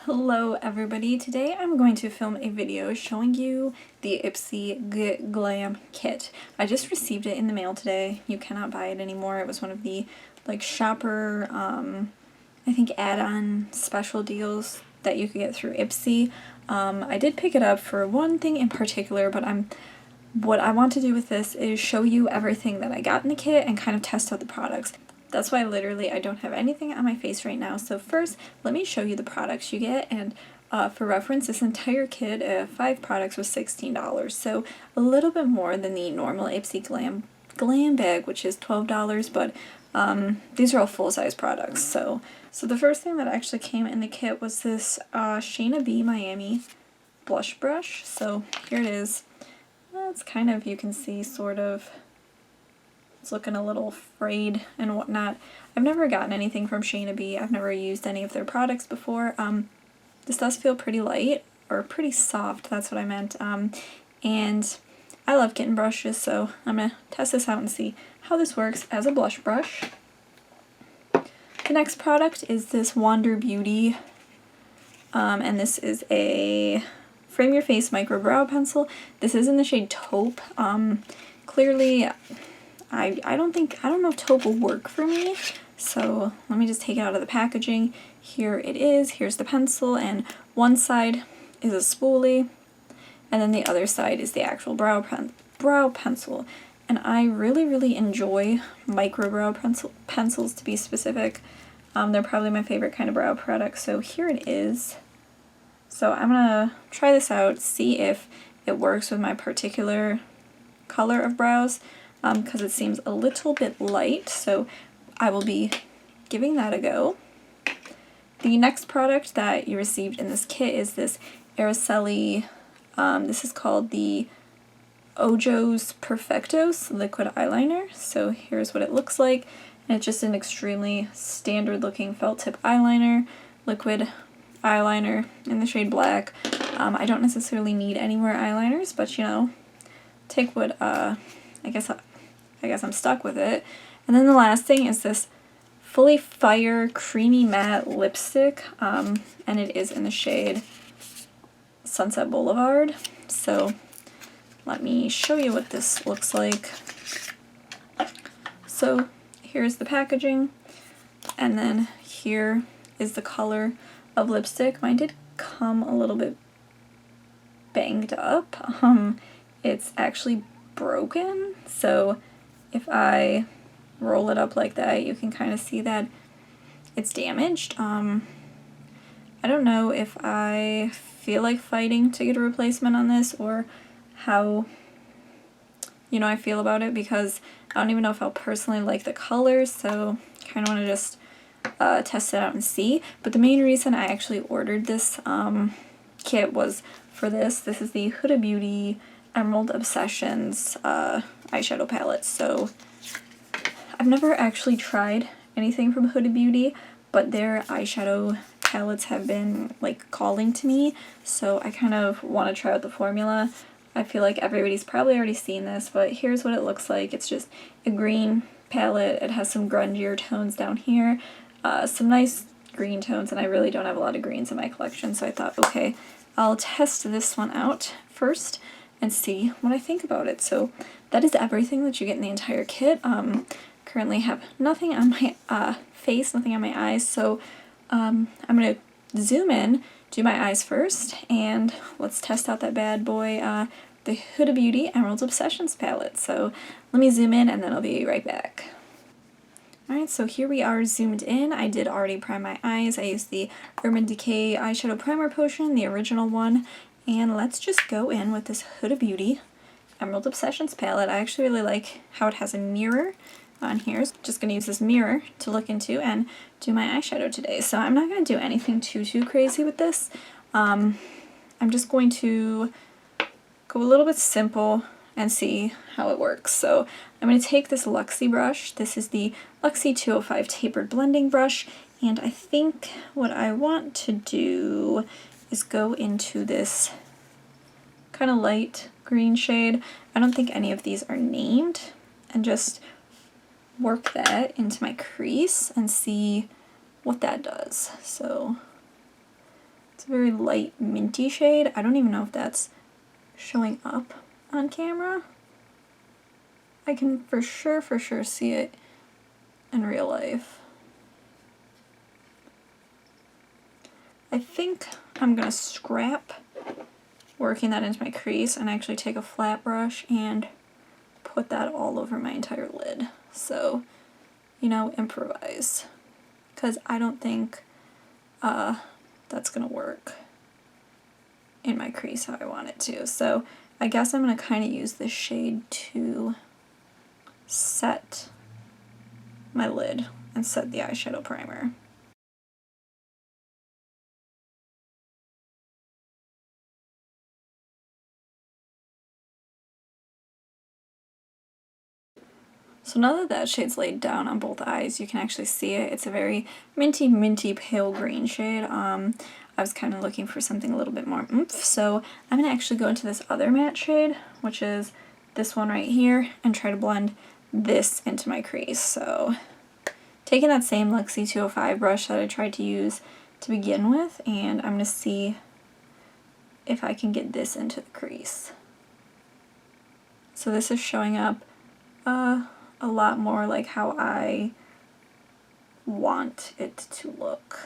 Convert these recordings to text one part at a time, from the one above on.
Hello everybody, today I'm going to film a video showing you the Ipsy Get Glam Kit. I just received it in the mail today. You cannot buy it anymore. It was one of the shopper, I think add-on special deals that you could get through Ipsy. I did pick it up for one thing in particular, but what I want to do with this is show you everything that I got in the kit and kind of test out the products. That's why literally I don't have anything on my face right now. So first, let me show you the products you get. And for reference, this entire kit, 5 products, was $16. So a little bit more than the normal Ipsy Glam bag, which is $12. But these are all full-size products. So the first thing that actually came in the kit was this Shayna B Miami blush brush. So here it is. It's kind of, you can see, sort of, it's looking a little frayed and whatnot. I've never gotten anything from Shayna B. I've never used any of their products before. This does feel pretty light, or pretty soft, that's what I meant. And I love kitten brushes, so I'm going to test this out and see how this works as a blush brush. The next product is this Wander Beauty, and this is a Frame Your Face Micro Brow Pencil. This is in the shade Taupe. Clearly, I don't know if taupe will work for me, so let me just take it out of the packaging. Here it is, here's the pencil, and one side is a spoolie, and then the other side is the actual brow pencil. And I really enjoy micro brow pencils, to be specific. They're probably my favorite kind of brow product, so here it is. So I'm gonna try this out, see if it works with my particular color of brows. Because it seems a little bit light, so I will be giving that a go. The next product that you received in this kit is this Araceli, this is called the Ojos Perfectos liquid eyeliner. So here's what it looks like, and it's just an extremely standard looking felt tip eyeliner, liquid eyeliner in the shade black. I don't necessarily need any more eyeliners, but you know, take what, I guess I'm stuck with it. And then the last thing is this Fully Fire Creamy Matte Lipstick, and it is in the shade Sunset Boulevard. So let me show you what this looks like. So here's the packaging, and then here is the color of lipstick. Mine did come a little bit banged up. It's actually broken, so if I roll it up like that, you can kind of see that it's damaged. I don't know if I feel like fighting to get a replacement on this, or how, you know, I feel about it, because I don't even know if I'll personally like the colors, so I kind of want to just test it out and see. But the main reason I actually ordered this kit was for this. This is the Huda Beauty Emerald Obsessions eyeshadow palette. So I've never actually tried anything from Huda Beauty, but their eyeshadow palettes have been like calling to me, so I kind of want to try out the formula. I feel like everybody's probably already seen this, but here's what it looks like. It's just a green palette. It has some grungier tones down here, some nice green tones, and I really don't have a lot of greens in my collection, so I thought, okay, I'll test this one out first and see what I think about it. So that is everything that you get in the entire kit. Currently have nothing on my face, nothing on my eyes, so I'm going to zoom in, do my eyes first, and let's test out that bad boy, the Huda Beauty Emerald Obsessions palette. So let me zoom in and then I'll be right back. Alright, so here we are zoomed in. I did already prime my eyes. I used the Urban Decay Eyeshadow Primer Potion, the original one. And let's just go in with this Huda Beauty Emerald Obsessions palette. I actually really like how it has a mirror on here. So just going to use this mirror to look into and do my eyeshadow today. So I'm not going to do anything too crazy with this. I'm just going to go a little bit simple and see how it works. So I'm going to take this Luxie brush. This is the Luxie 205 Tapered Blending Brush, and I think what I want to do is go into this kind of light green shade. I don't think any of these are named, and just work that into my crease and see what that does. So It's a very light minty shade. I don't even know if that's showing up on camera. I can for sure see it in real life. I think I'm gonna scrap working that into my crease and actually take a flat brush and put that all over my entire lid. So, you know, improvise. Because I don't think that's gonna work in my crease how I want it to. So I guess I'm gonna kind of use this shade to set my lid and set the eyeshadow primer. So now that that shade's laid down on both eyes, you can actually see it. It's a very minty pale green shade. I was kind of looking for something a little bit more oomph, so I'm going to actually go into this other matte shade, which is this one right here, and try to blend this into my crease. So taking that same Luxie 205 brush that I tried to use to begin with, and I'm going to see if I can get this into the crease. So this is showing up a lot more like how I want it to look.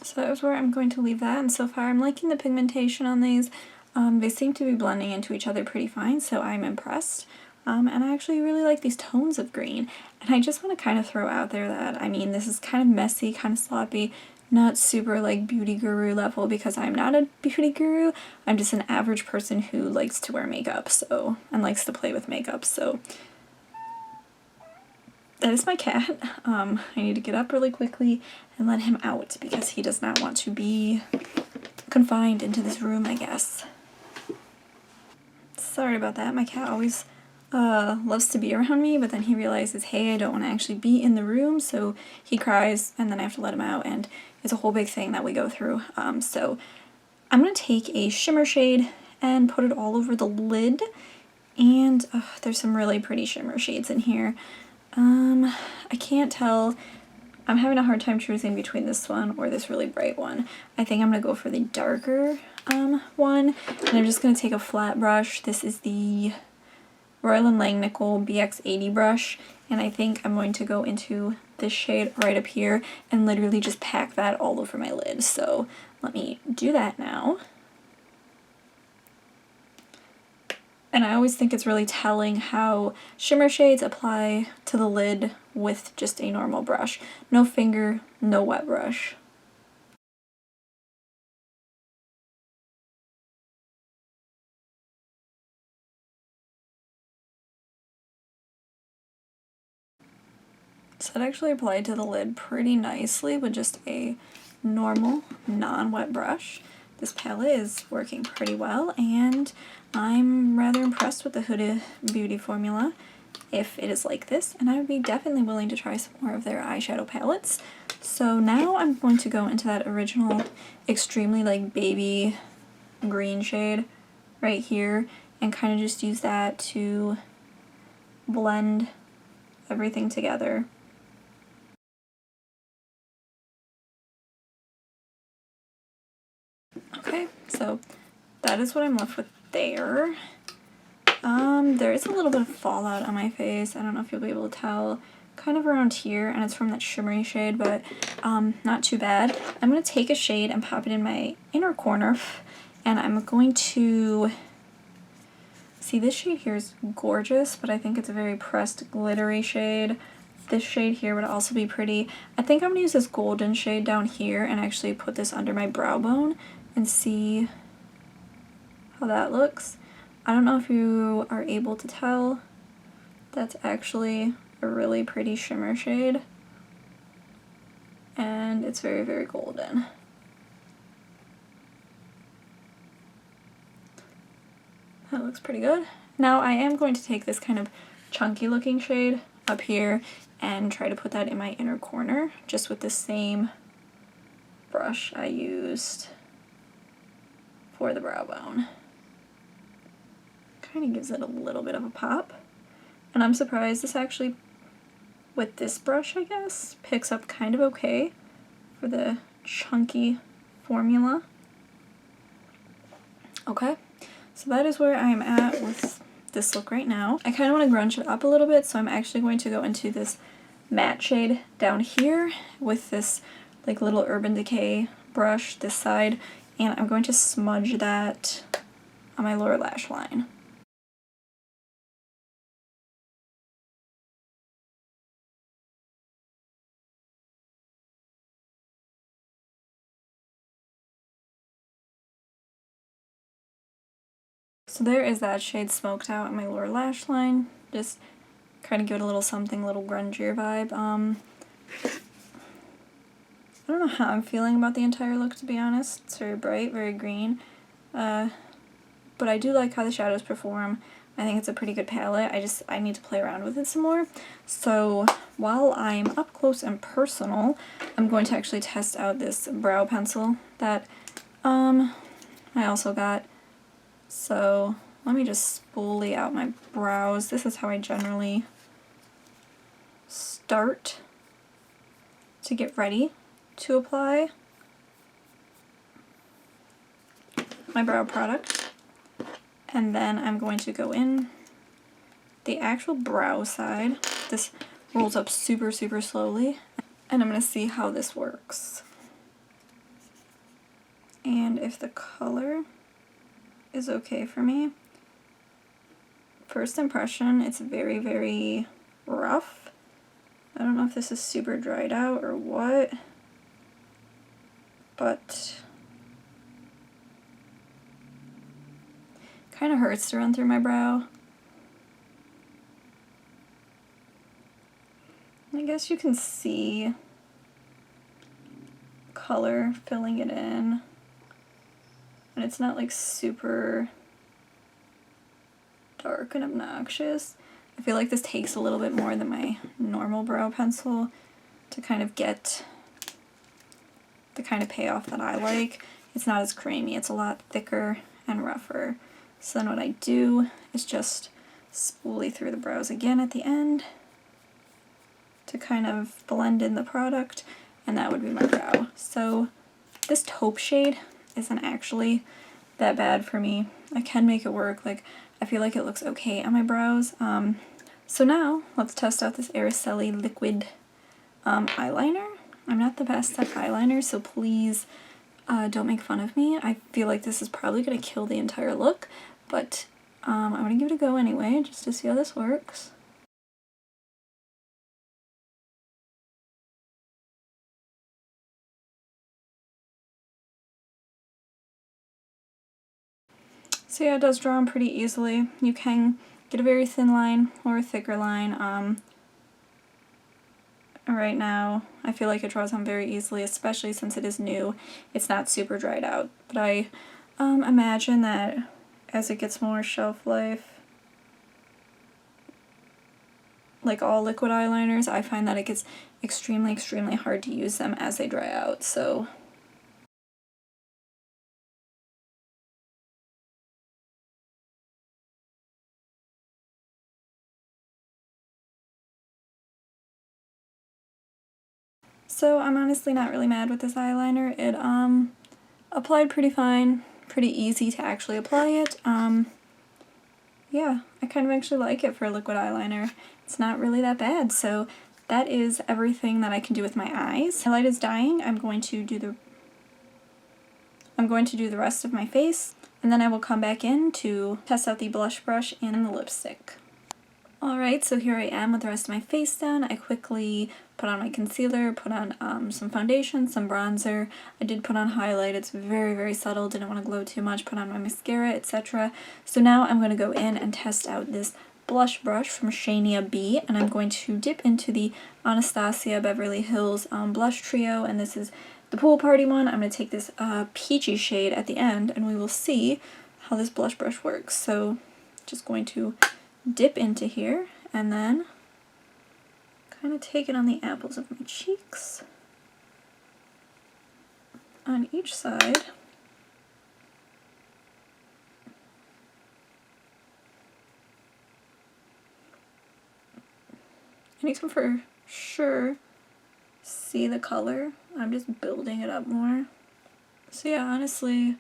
So that was where I'm going to leave that, and so far I'm liking the pigmentation on these. They seem to be blending into each other pretty fine, so I'm impressed. And I actually really like these tones of green. And I just want to kind of throw out there that, I mean, this is kind of messy, kind of sloppy, not super like beauty guru level, because I'm not a beauty guru. I'm just an average person who likes to wear makeup, so, and likes to play with makeup, so that is my cat. I need to get up really quickly and let him out because he does not want to be confined into this room, I guess. Sorry about that. My cat always loves to be around me, but then he realizes, hey, I don't want to actually be in the room, so he cries, and then I have to let him out, and it's a whole big thing that we go through. So I'm going to take a shimmer shade and put it all over the lid, and there's some really pretty shimmer shades in here. I can't tell. I'm having a hard time choosing between this one or this really bright one. I think I'm going to go for the darker one, and I'm just going to take a flat brush. This is the Royal & Langnickel BX80 brush, and I think I'm going to go into this shade right up here and literally just pack that all over my lid. So let me do that now. And I always think it's really telling how shimmer shades apply to the lid with just a normal brush. No finger, no wet brush. So it actually applied to the lid pretty nicely with just a normal, non-wet brush. This palette is working pretty well, and I'm rather impressed with the Huda Beauty formula if it is like this, and I would be definitely willing to try some more of their eyeshadow palettes. So now I'm going to go into that original extremely like baby green shade right here and kind of just use that to blend everything together. Okay, so that is what I'm left with there. There is a little bit of fallout on my face. I don't know if you'll be able to tell. Kind of around here, and it's from that shimmery shade, but not too bad. I'm going to take a shade and pop it in my inner corner, and I'm going to... See, this shade here is gorgeous, but I think it's a very pressed, glittery shade. This shade here would also be pretty. I think I'm going to use this golden shade down here and actually put this under my brow bone and see how that looks. I don't know if you are able to tell. That's actually a really pretty shimmer shade. And it's very, very golden. That looks pretty good. Now I am going to take this kind of chunky looking shade up here and try to put that in my inner corner just with the same brush I used for the brow bone. kind of gives it a little bit of a pop. And I'm surprised this actually, with this brush I guess, picks up kind of okay for the chunky formula. Okay, so that is where I am at with this look right now. I kind of want to grunge it up a little bit, so I'm actually going to go into this matte shade down here with this like little Urban Decay brush this side, and I'm going to smudge that on my lower lash line. So there is that shade smoked out on my lower lash line. Just kind of give it a little something, a little grungier vibe. I don't know how I'm feeling about the entire look, to be honest. It's very bright, very green. But I do like how the shadows perform. I think it's a pretty good palette. I need to play around with it some more. So while I'm up close and personal, I'm going to actually test out this brow pencil that I also got. So let me just spoolie out my brows. This is how I generally start to get ready to apply my brow product. And then I'm going to go in the actual brow side. This rolls up super, super slowly. And I'm going to see how this works. And if the color is okay for me. First impression, it's very, very rough. I don't know if this is super dried out or what, but kind of hurts to run through my brow. I guess you can see color filling it in. And it's not like super dark and obnoxious. I feel like this takes a little bit more than my normal brow pencil to kind of get the kind of payoff that I like. It's not as creamy, it's a lot thicker and rougher. So then what I do is just spoolie through the brows again at the end to kind of blend in the product, and that would be my brow. So this taupe shade isn't actually that bad for me. I can make it work. Like, I feel like it looks okay on my brows. So now let's test out this Araceli liquid eyeliner. I'm not the best at eyeliner, so please don't make fun of me. I feel like this is probably gonna kill the entire look, but I'm gonna give it a go anyway, just to see how this works. So yeah, it does draw on pretty easily. You can get a very thin line or a thicker line. Right now, I feel like it draws on very easily, especially since it is new. It's not super dried out, but I imagine that as it gets more shelf life, like all liquid eyeliners, I find that it gets extremely, extremely hard to use them as they dry out, so. So I'm honestly not really mad with this eyeliner. It applied pretty fine, pretty easy to actually apply it. Yeah, I kind of actually like it for a liquid eyeliner. It's not really that bad, so that is everything that I can do with my eyes. My light is dying. I'm going to do the rest of my face, and then I will come back in to test out the blush brush and the lipstick. Alright, so here I am with the rest of my face done. I quickly put on my concealer, put on some foundation, some bronzer. I did put on highlight. It's very, very subtle. Didn't want to glow too much. Put on my mascara, etc. So now I'm going to go in and test out this blush brush from Shania B, and I'm going to dip into the Anastasia Beverly Hills blush trio, and this is the pool party one. I'm going to take this peachy shade at the end, and we will see how this blush brush works. So just going to dip into here and then kind of take it on the apples of my cheeks on each side. and you can for sure see the color. I'm just building it up more. So yeah, honestly,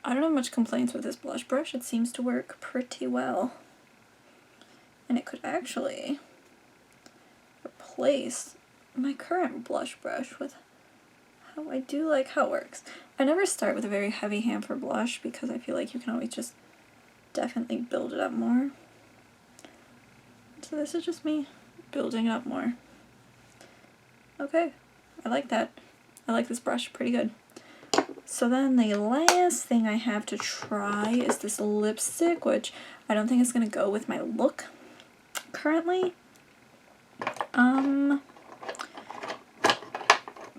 I don't have much complaints with this blush brush. It seems to work pretty well. And it could actually replace my current blush brush with how I do like how it works. I never start with a very heavy hand for blush because I feel like you can always just definitely build it up more. So this is just me building it up more. Okay, I like that. I like this brush pretty good. So then the last thing I have to try is this lipstick, which I don't think is going to go with my look currently.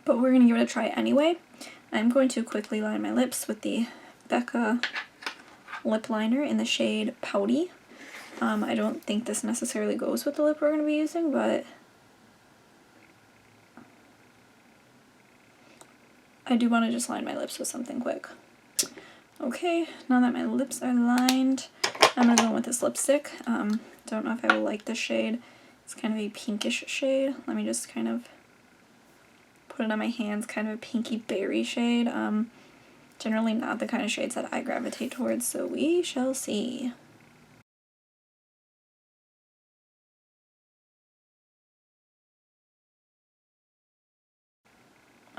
But we're going to give it a try anyway. I'm going to quickly line my lips with the Becca lip liner in the shade Pouty. I don't think this necessarily goes with the lip we're going to be using, but I do want to just line my lips with something quick. Okay, now that my lips are lined, I'm going to go in with this lipstick. Don't know if I will like this shade. It's kind of a pinkish shade. Let me just kind of put it on my hands, kind of a pinky berry shade. Generally not the kind of shades that I gravitate towards, so we shall see.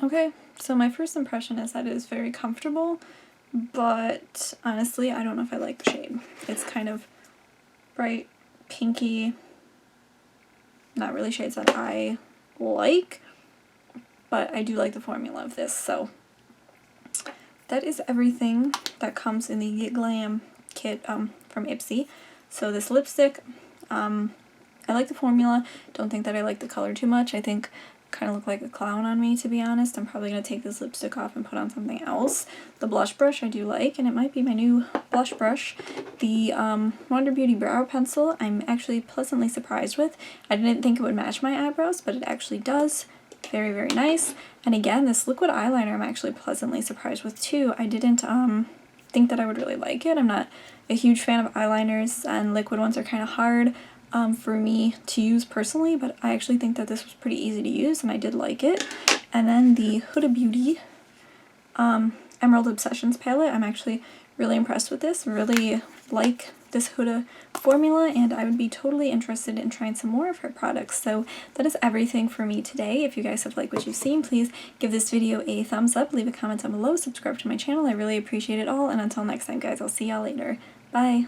Okay, so my first impression is that it is very comfortable, but honestly, I don't know if I like the shade. It's kind of bright, pinky, not really shades that I like, but I do like the formula of this, so that is everything that comes in the Get Glam kit from Ipsy. So this lipstick, I like the formula, don't think that I like the color too much. I think kind of look like a clown on me, to be honest. I'm probably going to take this lipstick off and put on something else. The blush brush I do like, and it might be my new blush brush. The Wonder Beauty brow pencil I'm actually pleasantly surprised with. I didn't think it would match my eyebrows, but it actually does. Very, very nice. And again, this liquid eyeliner I'm actually pleasantly surprised with too. I didn't think that I would really like it. I'm not a huge fan of eyeliners, and liquid ones are kind of hard for me to use personally, but I actually think that this was pretty easy to use and I did like it. And then the Huda Beauty Emerald Obsessions palette, I'm actually really impressed with this. Really like this Huda formula, and I would be totally interested in trying some more of her products. So that is everything for me today. If you guys have liked what you've seen, please give this video a thumbs up, leave a comment down below, subscribe to my channel. I really appreciate it all, and until next time guys, I'll see y'all later. Bye!